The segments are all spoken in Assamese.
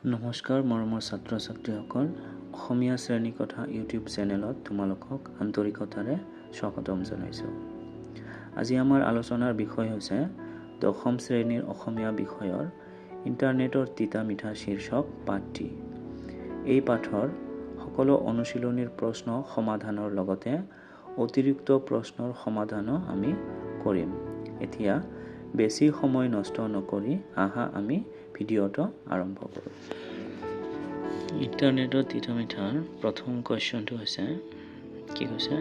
নমস্কাৰ মৰমৰ ছাত্ৰ ছাত্ৰীসকল, অসমীয়া শ্ৰেণী কথা ইউটিউব চেনেলত তোমালোকক আন্তৰিকতাৰে স্বাগতম জনাইছোঁ। আজি আমাৰ আলোচনাৰ বিষয় হৈছে 10ম শ্ৰেণীৰ অসমীয়া বিষয়ৰ ইণ্টাৰনেটৰ তিতা মিঠা শীৰ্ষক পাঠটি। এই পাঠৰ সকলো অনুশীলনীৰ প্ৰশ্ন সমাধানৰ লগতে অতিৰিক্ত প্ৰশ্নৰ সমাধানো আমি কৰিম। এতিয়া বেছি সময় নষ্ট নকৰি আহা আমি ভিডিঅ'টো আৰম্ভ কৰোঁ। ইণ্টাৰনেটৰ তিতা মিঠাৰ প্ৰথম কুৱেশ্যনটো হৈছে কি কৈছে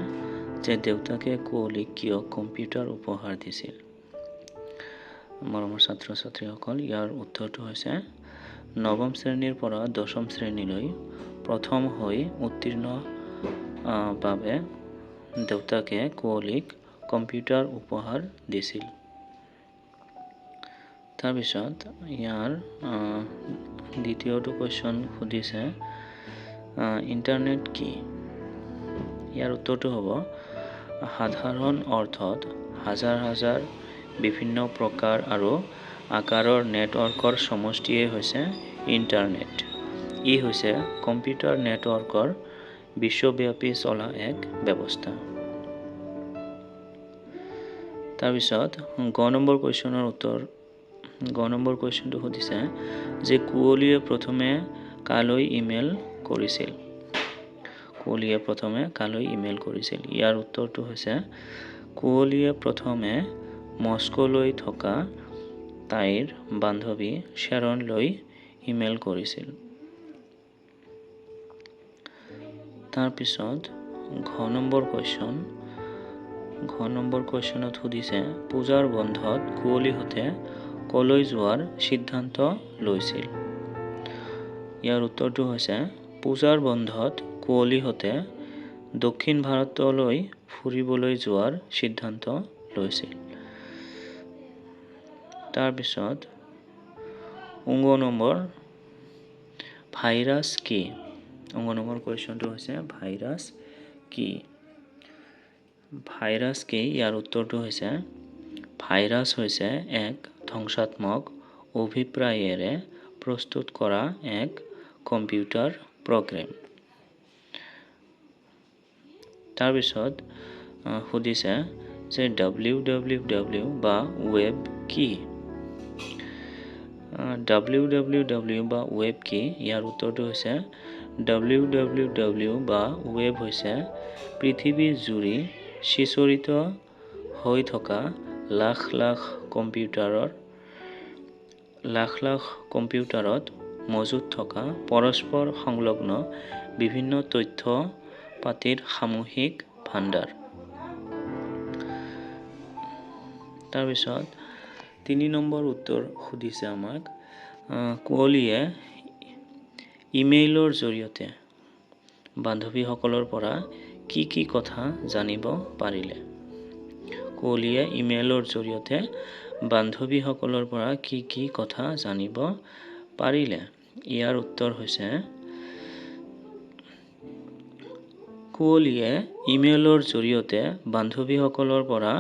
যে দেউতাকে কুঁৱলীক কিয় কম্পিউটাৰ উপহাৰ দিছিল। মৰমৰ ছাত্ৰ ছাত্ৰীসকল, ইয়াৰ উত্তৰটো হৈছে 9ম শ্ৰেণীৰ পৰা 10ম শ্ৰেণীলৈ প্ৰথম হৈ উত্তীৰ্ণ বাবে দেউতাকে কুঁৱলীক কম্পিউটাৰ উপহাৰ দিছিল। তাৰপিছত ইয়াৰ দ্বিতীয়টো কুৱেশ্যন সুধিছে ইণ্টাৰনেট কি। ইয়াৰ উত্তৰটো হ'ব সাধাৰণ অৰ্থত হাজাৰ হাজাৰ বিভিন্ন প্ৰকাৰ আৰু আকাৰৰ নেটৱৰ্কৰ সমষ্টিয়ে হৈছে ইণ্টাৰনেট। ই হৈছে কম্পিউটাৰ নেটৱৰ্কৰ বিশ্বব্যাপী চলা এক ব্যৱস্থা। তাৰপিছত গ নম্বৰ কুৱেশ্যনটো সুধিছে যে কুঁৱলীয়ে প্ৰথমে কালৈ ইমেইল কৰিছিল। ইয়াৰ উত্তৰটো হৈছে কুঁৱলীয়ে প্ৰথমে মস্কোলৈ থকা তাইৰ বান্ধৱী শ্বেৰনলৈ ইমেইল কৰিছিল। তাৰপিছত ঘ নম্বৰ কুৱেশ্যনত সুধিছে পূজাৰ বন্ধত কুঁৱলীহঁতে কলৈ যোৱাৰ সিদ্ধান্ত লৈছিল। ইয়াৰ উত্তৰটো হৈছে পূজাৰ বন্ধত কুঁৱলীহঁতে দক্ষিণ ভাৰতলৈ ফুৰিবলৈ যোৱাৰ সিদ্ধান্ত লৈছিল। তাৰপিছত ভাইৰাছ কি। কুৱেশ্যনটো হৈছে ভাইৰাছ কি। ইয়াৰ উত্তৰটো হৈছে ভাইৰাছ হৈছে এক ধ্বংসাত্মক অভিপ্ৰায়েৰে প্ৰস্তুত কৰা এক কম্পিউটাৰ প্ৰগ্ৰেম। তাৰপিছত সুধিছে যে www বা ৱেব কি। www বা ৱেব কি। ইয়াৰ উত্তৰটো হৈছে www বা ৱেব হৈছে পৃথিৱী জুৰি সিঁচৰিত হৈ থকা লাখ লাখ কম্পিউটাৰত মজুত থকা পৰস্পৰ সংলগ্ন বিভিন্ন তথ্য পাতিৰ সামূহিক ভাণ্ডাৰ। তাৰপিছত 3 নম্বৰ উত্তৰ সুধিছে আমাক কুঁৱলীয়ে ইমেইলৰ জৰিয়তে বান্ধৱীসকলৰ পৰা কি কি কথা জানিব পাৰিলে। ইয়াৰ উত্তৰ হৈছে কুঁৱলীয়ে ইমেইলৰ জৰিয়তে বান্ধৱীসকলৰ পৰা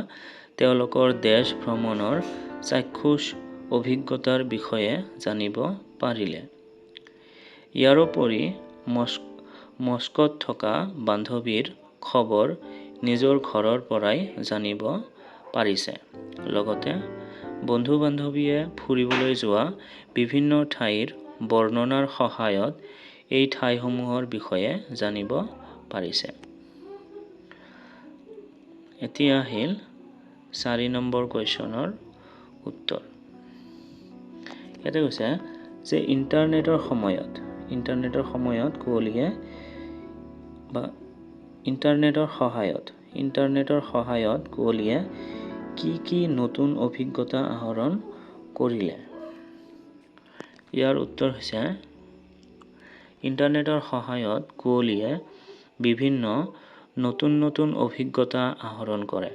তেওঁলোকৰ দেশ ভ্ৰমণৰ চাক্ষুষ অভিজ্ঞতাৰ বিষয়ে জানিব পাৰিলে। ইয়াৰোপৰি মস্কোত থকা বান্ধৱীৰ খবৰ নিজৰ ঘৰৰ পৰাই জানিব পাৰিছে। লগতে বন্ধু বান্ধৱীয়ে ফুৰিবলৈ যোৱা বিভিন্ন ঠাইৰ বৰ্ণনাৰ সহায়ত এই ঠাইসমূহৰ বিষয়ে জানিব পাৰিছে। এতিয়া আহিল 4 নম্বৰ কুৱেশ্যনৰ উত্তৰ। ইয়াতে কৈছে যে ইণ্টাৰনেটৰ সহায়ত কুঁৱলীয়ে কি কি নতুন অভিজ্ঞতা আহৰণ কৰিলে। ইয়াৰ উত্তৰ হৈছে ইণ্টাৰনেটৰ সহায়ত কুঁৱলীয়ে বিভিন্ন নতুন অভিজ্ঞতা আহৰণ কৰে।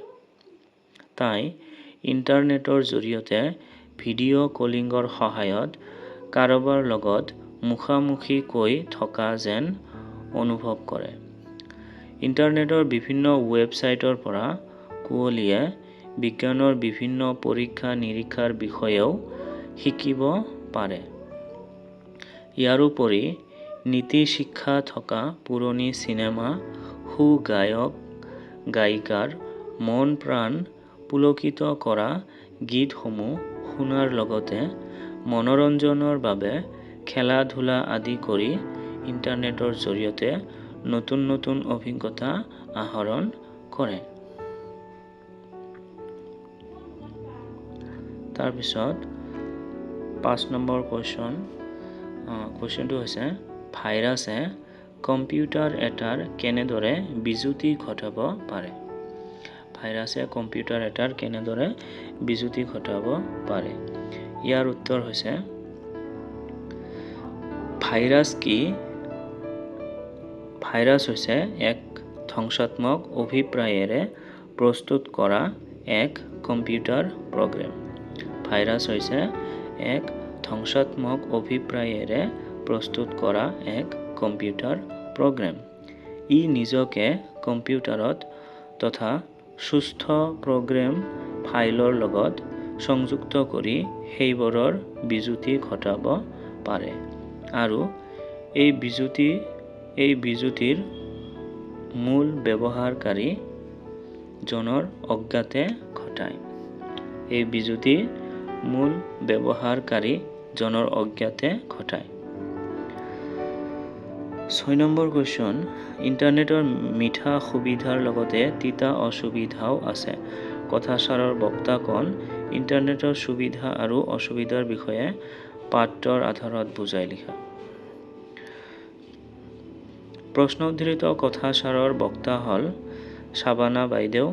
তাই ইণ্টাৰনেটৰ জৰিয়তে ভিডিঅ' কলিঙৰ সহায়ত কাৰোবাৰ লগত মুখামুখিকৈ থকা যেন অনুভৱ কৰে। ইণ্টাৰনেটৰ বিভিন্ন ৱেবছাইটৰ পৰা কুঁৱলীয়ে বিজ্ঞানৰ বিভিন্ন পৰীক্ষা নিৰীক্ষাৰ বিষয়েও শিকিব পাৰে। ইয়াৰোপৰি নীতি শিক্ষা থকা পুৰণি চিনেমা, গায়ক গায়িকাৰ মন প্ৰাণ পুলকিত কৰা গীতসমূহ শুনাৰ লগতে মনোৰঞ্জনৰ বাবে খেলা-ধূলা আদি কৰি ইণ্টাৰনেটৰ জৰিয়তে নতুন নতুন অভিজ্ঞতা আহৰণ কৰে। তাৰপিছত 5 নম্বৰ কুৱেশ্যনটো হৈছে ভাইৰাছে কম্পিউটাৰ এটাৰ কেনেদৰে বিজুতি ঘটাব পাৰে? ভাইৰাছে কম্পিউটাৰ এটাৰ কেনেদৰে বিজুতি ঘটাব পাৰে? ইয়াৰ উত্তৰ হৈছে ভাইৰাছ কি? ভাইৰাছ হৈছে এক ধ্বংসাত্মক অভিপ্ৰায়েৰে প্ৰস্তুত কৰা এক কম্পিউটাৰ প্ৰগ্ৰেম। ভাইৰাছ হৈছে এক ধ্বংসাত্মক অভিপ্ৰায়েৰে প্ৰস্তুত কৰা এক কম্পিউটাৰ প্ৰগ্ৰেম। ই নিজকে কম্পিউটাৰত তথা সুস্থ প্ৰগ্ৰেম ফাইলৰ লগত সংযুক্ত কৰি সেইবোৰৰ বিজুতি ঘটাব পাৰে আৰু এই বিজুতিৰ মূল ব্যৱহাৰকাৰী জনৰ অজ্ঞাতে ঘটায়। এই বিজুতি মূল ব্যৱহাৰকাৰী জনৰ অজ্ঞাতে ঘটায়। 6 নম্বৰ কুৱেশ্যন, ইণ্টাৰনেটৰ মিঠা সুবিধাৰ লগতে তিতা অসুবিধাও আছে। কথাছাৰৰ বক্তা কোন? ইণ্টাৰনেটৰ সুবিধা আৰু অসুবিধাৰ বিষয়ে পাঠৰ আধাৰত বুজাই লিখা। প্ৰশ্ন উদ্ধৃত কথাছাৰৰ বক্তা হ'ল শাবানা বাইদেউ।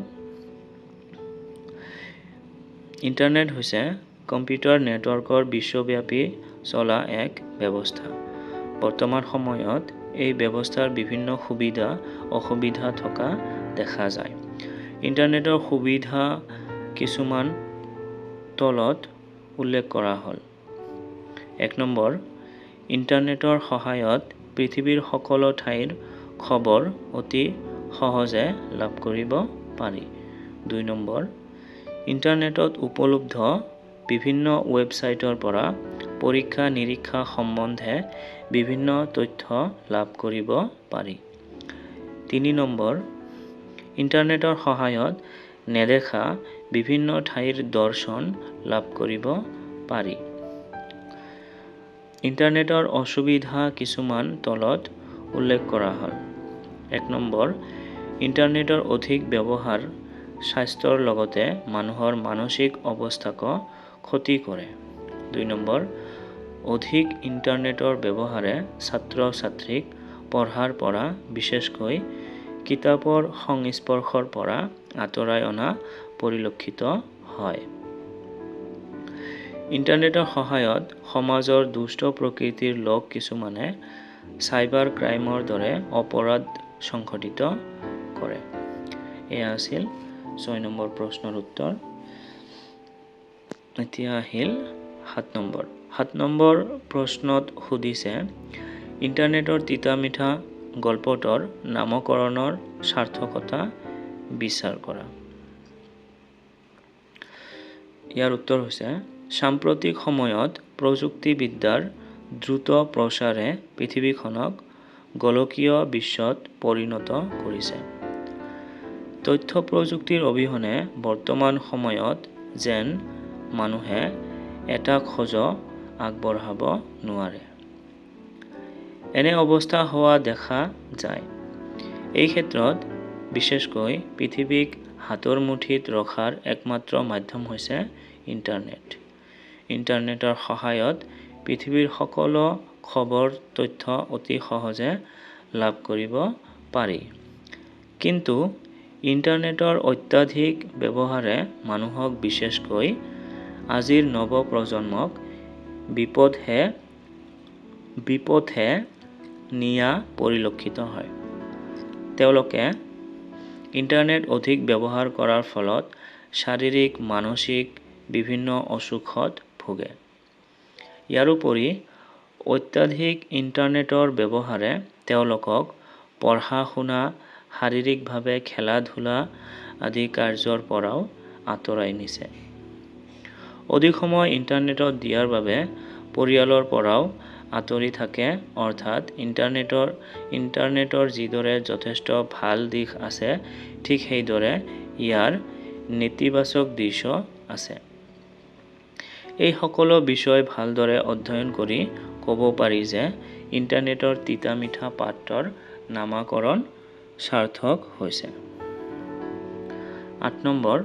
ইণ্টাৰনেট হৈছে কম্পিউটাৰ নেটৱৰ্কৰ বিশ্বব্যাপী চলা এক ব্যৱস্থা। বৰ্তমান সময়ত এই ব্যৱস্থাৰ বিভিন্ন সুবিধা অসুবিধা থকা দেখা যায়। ইণ্টাৰনেটৰ সুবিধা কিছুমান তলত উল্লেখ কৰা হ'ল। 1 নম্বৰ, ইণ্টাৰনেটৰ সহায়ত পৃথিৱীৰ সকলো ঠাইৰ খবৰ অতি সহজে লাভ কৰিব পাৰি। 2 নম্বৰ, ইণ্টাৰনেটত উপলব্ধ বিভিন্ন ৱেবছাইটৰ পৰা পৰীক্ষা-নিৰীক্ষা সম্বন্ধে বিভিন্ন তথ্য লাভ কৰিব পাৰি। 3 নম্বৰ, ইণ্টাৰনেটৰ সহায়ত নেদেখা বিভিন্ন ঠাইৰ দৰ্শন লাভ কৰিব পাৰি। ইণ্টাৰনেটৰ অসুবিধা কিছুমান তলত উল্লেখ কৰা হ'ল। 1 নম্বৰ, ইণ্টাৰনেটৰ অধিক ব্যৱহাৰ স্বাস্থ্যৰ লগতে মানুহৰ মানসিক অৱস্থাকো ক্ষতি কৰে। 2 নম্বৰ, অধিক ইণ্টাৰনেটৰ ব্যৱহাৰে ছাত্ৰ-ছাত্ৰীক পঢ়াৰ পৰা বিশেষকৈ কিতাপৰ সংস্পৰ্শৰ পৰা আঁতৰাই অনা পৰিলক্ষিত হয়। ইণ্টাৰনেটৰ সহায়ত সমাজৰ দুষ্ট প্ৰকৃতিৰ লোক কিছুমানে চাইবাৰ ক্ৰাইমৰ দৰে অপৰাধ সংঘটিত কৰে। এয়া আছিল 6 নম্বৰ প্ৰশ্নৰ উত্তৰ। এতিয়া আহিল 7 নম্বৰ। 7 নম্বৰ প্ৰশ্নত সুধিছে ইণ্টাৰনেটৰ তিতা-মিঠা গল্পটোৰ নামকৰণৰ সাৰ্থকতা বিচাৰ কৰা। ইয়াৰ উত্তৰ হৈছে সাম্প্ৰতিক সময়ত প্ৰযুক্তিবিদ্যাৰ দ্ৰুত প্ৰচাৰে পৃথিৱীখনক গোলকীয় বিশ্বত পৰিণত কৰিছে। তথ্য প্ৰযুক্তিৰ অবিহনে বৰ্তমান সময়ত যেন মানুহে এটা খোজো আগবঢ়াব নোৱাৰে। এনে অৱস্থা হোৱা দেখা যায়। এই ক্ষেত্ৰত বিশেষকৈ পৃথিৱীক হাতৰ মুঠিত ৰখাৰ একমাত্ৰ মাধ্যম হৈছে ইণ্টাৰনেট। ইণ্টাৰনেটৰ সহায়ত পৃথিৱীৰ সকলো খবৰ তথ্য অতি সহজে লাভ কৰিব পাৰি। কিন্তু ইণ্টাৰনেটৰ অত্যাধিক ব্যৱহাৰে মানুহক বিশেষকৈ আজিৰ নৱপ্ৰজন্মক বিপথে নিয়া পৰিলক্ষিত হয়। তেওঁলোকে ইণ্টাৰনেট অধিক ব্যৱহাৰ কৰাৰ ফলত শাৰীৰিক মানসিক বিভিন্ন অসুখত ভোগে। ইয়াৰোপৰি অত্যাধিক ইণ্টাৰনেটৰ ব্যৱহাৰে তেওঁলোকক পঢ়া-শুনা, শাৰীৰিকভাৱে খেলা-ধূলা আদি কাৰ্যৰ পৰাও আঁতৰাই নিছে। অধিক সময় ইণ্টাৰনেটত দিয়াৰ বাবে পৰিয়ালৰ পৰাও আঁতৰি থাকে, অৰ্থাৎ ইণ্টাৰনেটৰ যিদৰে যথেষ্ট ভাল দিশ আছে, ঠিক সেইদৰে ইয়াৰ নেতিবাচক দিশো আছে। এই সকলো বিষয় ভালদৰে অধ্যয়ন কৰি ক'ব পাৰি যে ইণ্টাৰনেটৰ তিতা মিঠা পাঠৰ নামাকৰণ সাৰ্থক হৈছে। 8 নম্বৰ,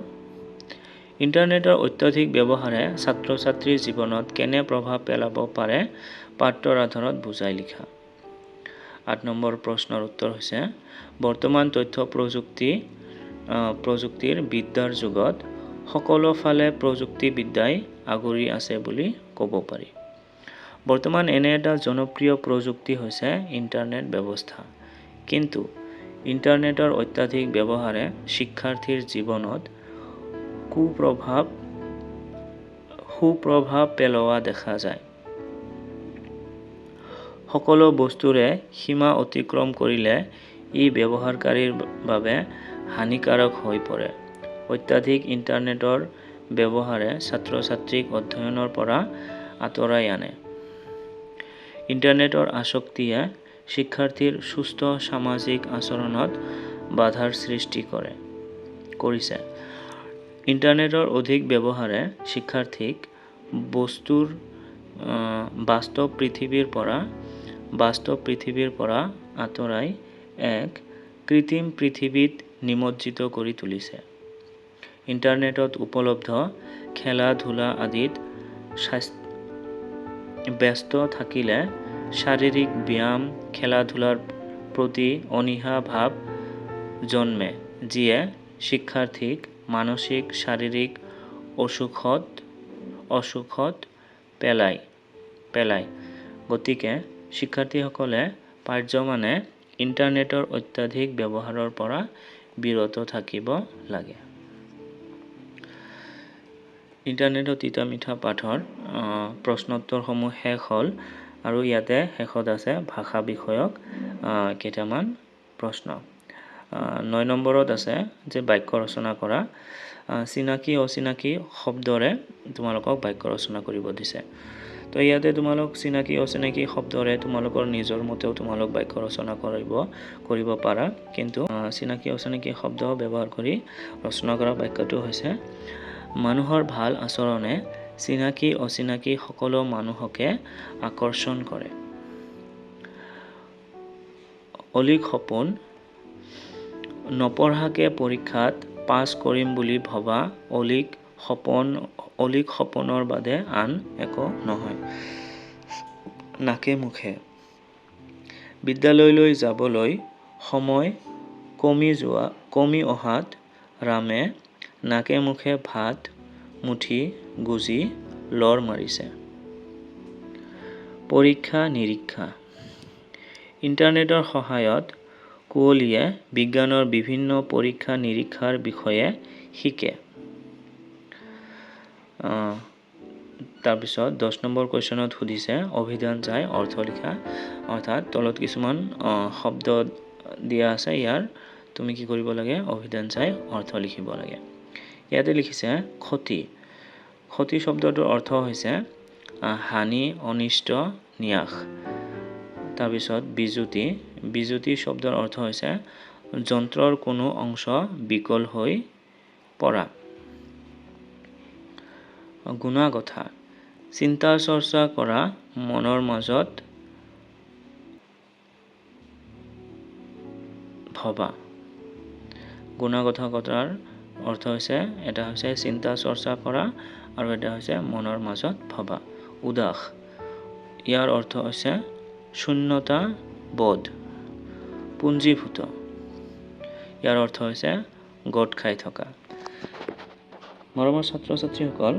ইণ্টাৰনেটৰ অত্যাধিক ব্যৱহাৰে ছাত্ৰ-ছাত্ৰীৰ জীৱনত কেনে প্ৰভাৱ পেলাব পাৰে পাঠৰ আধাৰত বুজাই লিখা। 8 নম্বৰ প্ৰশ্নৰ উত্তৰ হৈছে, বৰ্তমান তথ্য প্ৰযুক্তিৰ বিদ্যাৰ যুগত সকলো ফালে প্ৰযুক্তিবিদ্যাই আগুৰি আছে বুলি ক'ব পাৰি। বৰ্তমান এনে এটা জনপ্ৰিয় প্ৰযুক্তি হৈছে ইণ্টাৰনেট ব্যৱস্থা। কিন্তু ইণ্টাৰনেটৰ অত্যাধিক ব্যৱহাৰে শিক্ষাৰ্থীৰ জীৱনত সুপ্ৰভাৱ পেলোৱা দেখা যায়। সকলো বস্তুৰে সীমা অতিক্ৰম কৰিলে ই ব্যৱহাৰকাৰীৰ বাবে হানিকাৰক হৈ পৰে। অত্যাধিক ইণ্টাৰনেটৰ ব্যৱহাৰে ছাত্ৰ-ছাত্ৰীক অধ্যয়নৰ পৰা আঁতৰাই আনে। ইণ্টাৰনেটৰ আসক্তিয়ে শিক্ষাৰ্থীৰ সুস্থ সামাজিক আচৰণত বাধাৰ সৃষ্টি কৰিছে। ইণ্টাৰনেটৰ অধিক ব্যৱহাৰে শিক্ষাৰ্থীক বাস্তৱ পৃথিৱীৰ পৰা আঁতৰাই এক কৃত্ৰিম পৃথিৱীত নিমজ্জিত কৰি তুলিছে। ইণ্টাৰনেটত উপলব্ধ খেলা-ধূলা আদিত ব্যস্ত থাকিলে শাৰীৰিক ব্যায়াম, খেলা-ধূলাৰ প্ৰতি অনীহা ভাৱ জন্মে, যিয়ে শিক্ষাৰ্থীক মানসিক শাৰীৰিক অসুখত পেলায়। গতিকে শিক্ষাৰ্থীসকলে পাৰ্যমানে ইণ্টাৰনেটৰ অত্যাধিক ব্যৱহাৰৰ পৰা বিৰত থাকিব লাগে। ইণ্টাৰনেটৰ তিতা মিঠা পাঠৰ প্ৰশ্নোত্তৰসমূহ শেষ হ'ল আৰু ইয়াতে শেষত আছে ভাষা বিষয়ক কেইটামান প্ৰশ্ন। 9 নম্বৰত আছে যে বাক্য ৰচনা কৰা। চিনাকি অচিনাকি শব্দৰে তোমালোকক বাক্য ৰচনা কৰিব দিছে। তো ইয়াতে তোমালোক চিনাকি অচিনাকি শব্দৰে তোমালোকৰ নিজৰ মতেও তোমালোক বাক্য ৰচনা কৰিব পাৰা। কিন্তু চিনাকি অচিনাকি শব্দ ব্যৱহাৰ কৰি ৰচনা কৰা বাক্যটো হৈছে, মানুহৰ ভাল আচৰণে চিনাকি অচিনাকি সকলো মানুহকে আকৰ্ষণ কৰে। অলিক সপোন, নপঢ়াকে পৰীক্ষাত পাছ কৰিম বুলি ভবা অলিক সপোনৰ বাদে আন একো নহয়। নাকে মুখে, বিদ্যালয়লৈ যাবলৈ সময় কমি অহাত ৰামে নাকে মুখে ভাত মুঠি গুজি লৰ মাৰিছে। পৰীক্ষা নিৰীক্ষা, ইণ্টাৰনেটৰ সহায়ত কুঁৱলীয়ে বিজ্ঞানৰ বিভিন্ন পৰীক্ষা নিৰীক্ষাৰ বিষয়ে শিকে। তাৰপিছত 10 নম্বৰ কুৱেশ্যনত সুধিছে অভিধান চাই অৰ্থ লিখা। অৰ্থাৎ তলত কিছুমান শব্দ দিয়া আছে, ইয়াৰ তুমি কি কৰিব লাগে, অভিধান চাই অৰ্থ লিখিব লাগে। ইয়াতে লিখিছে ক্ষতি। ক্ষতি শব্দটোৰ অৰ্থ হৈছে হানি, অনিষ্ট, ন্যাস। তাৰপিছত বিজুতি শব্দৰ অৰ্থ হৈছে যন্ত্ৰৰ কোনো অংশ বিকল হৈ পৰা। গুণাগথা, চিন্তা চৰ্চা কৰা, মনৰ মাজত ভবা। গুণাগথা কথাৰ অৰ্থ হৈছে, এটা হৈছে চিন্তা চৰ্চা কৰা আৰু এটা হৈছে মনৰ মাজত ভবা। উদাস, ইয়াৰ অৰ্থ হৈছে শূন্যতা বোধ। পুঞ্জীভূত, ইয়াৰ অৰ্থ হৈছে গোট খাই থকা। মৰমৰ ছাত্ৰ-ছাত্ৰীসকল,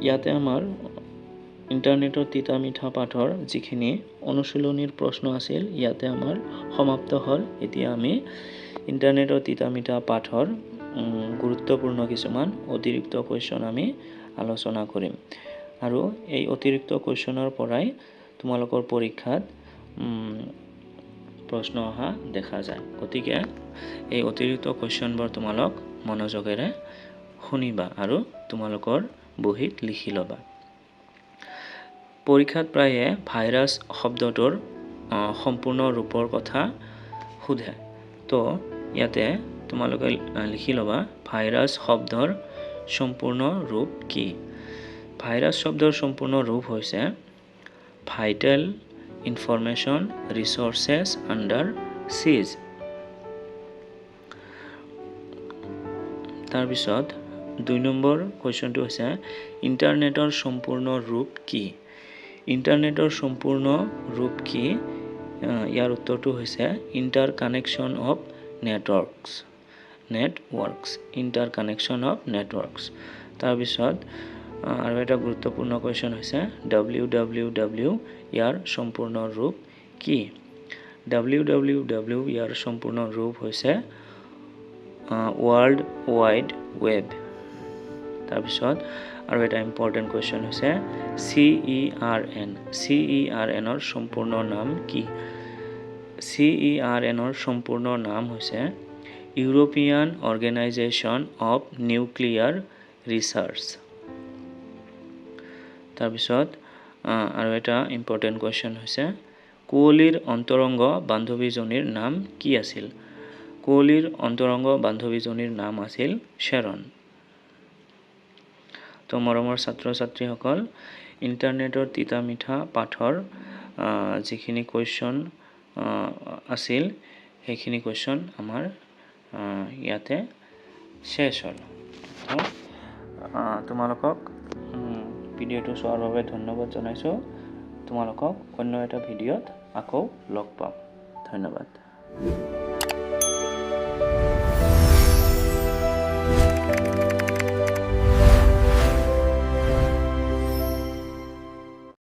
ইয়াতে আমাৰ ইণ্টাৰনেটৰ তিতা মিঠা পাঠৰ যিখিনি অনুশীলনীৰ প্ৰশ্ন আছিল, ইয়াতে আমাৰ সমাপ্ত হ'ল। এতিয়া আমি ইণ্টাৰনেটৰ তিতা মিঠা পাঠৰ গুৰুত্বপূৰ্ণ কিছুমান অতিৰিক্ত কুৱেশ্যন আমি আলোচনা কৰিম। আৰু এই অতিৰিক্ত কুৱেশ্যনৰ পৰাই তোমালোকৰ পৰীক্ষাত প্ৰশ্ন অহা দেখা যায়। গতিকে এই অতিৰিক্ত কুৱেশ্যনবোৰ তোমালোক মনোযোগেৰে শুনিবা আৰু তোমালোকৰ বহীত লিখি ল'বা। পৰীক্ষাত প্ৰায়ে ভাইৰাছ শব্দটোৰ সম্পূৰ্ণ ৰূপৰ কথা সোধে। তো ইয়াতে তোমালোকে লিখি ল'বা ভাইৰাছ শব্দৰ সম্পূৰ্ণ ৰূপ কি? ভাইৰাছ শব্দৰ সম্পূৰ্ণ ৰূপ হৈছে ভাইটেল ইনফৰমেশ্যন ৰিচোৰ্চেছ আণ্ডাৰ চিজ। তাৰপিছত 2 নম্বৰ কুৱেশ্যনটো হৈছে ইণ্টাৰনেটৰ সম্পূৰ্ণ ৰূপ কি? ইণ্টাৰনেটৰ সম্পূৰ্ণ ৰূপ কি? ইয়াৰ উত্তৰটো হৈছে interconnection of networks. Interconnection of networks. তাৰপিছত আৰু এটা গুৰুত্বপূৰ্ণ কুৱেশ্যন হৈছে www ইয়াৰ সম্পূৰ্ণ ৰূপ কি? www ইয়াৰ সম্পূৰ্ণ ৰূপ হৈছে ৱৰ্ল্ড ৱাইড ৱেব। তাৰপিছত আৰু এটা ইম্পৰ্টেণ্ট কুৱেশ্যন হৈছে CERN ৰ সম্পূৰ্ণ নাম কি? CERN ৰ সম্পূৰ্ণ নাম হৈছে European organisation of nuclear research. তাৰপিছত আৰু এটা ইম্পৰ্টেণ্ট কুৱেশ্যন হৈছে কুঁৱলীৰ অন্তৰংগ বান্ধৱীজনীৰ নাম কি আছিল? কুঁৱলীৰ অন্তৰংগ বান্ধৱীজনীৰ নাম আছিল শ্বেৰন। তো মৰমৰ ছাত্ৰ ছাত্ৰীসকল, ইণ্টাৰনেটৰ তিতা মিঠা পাঠৰ যিখিনি কুৱেশ্যন আছিল সেইখিনি কুৱেশ্যন আমাৰ ইয়াতে শেষ হ'ল। তোমালোকক ভিডিঅ'টো চোৱাৰ বাবে ধন্যবাদ জনাইছোঁ। তোমালোকক অন্য এটা ভিডিঅ'ত আকৌ লগ পাম। ধন্যবাদ।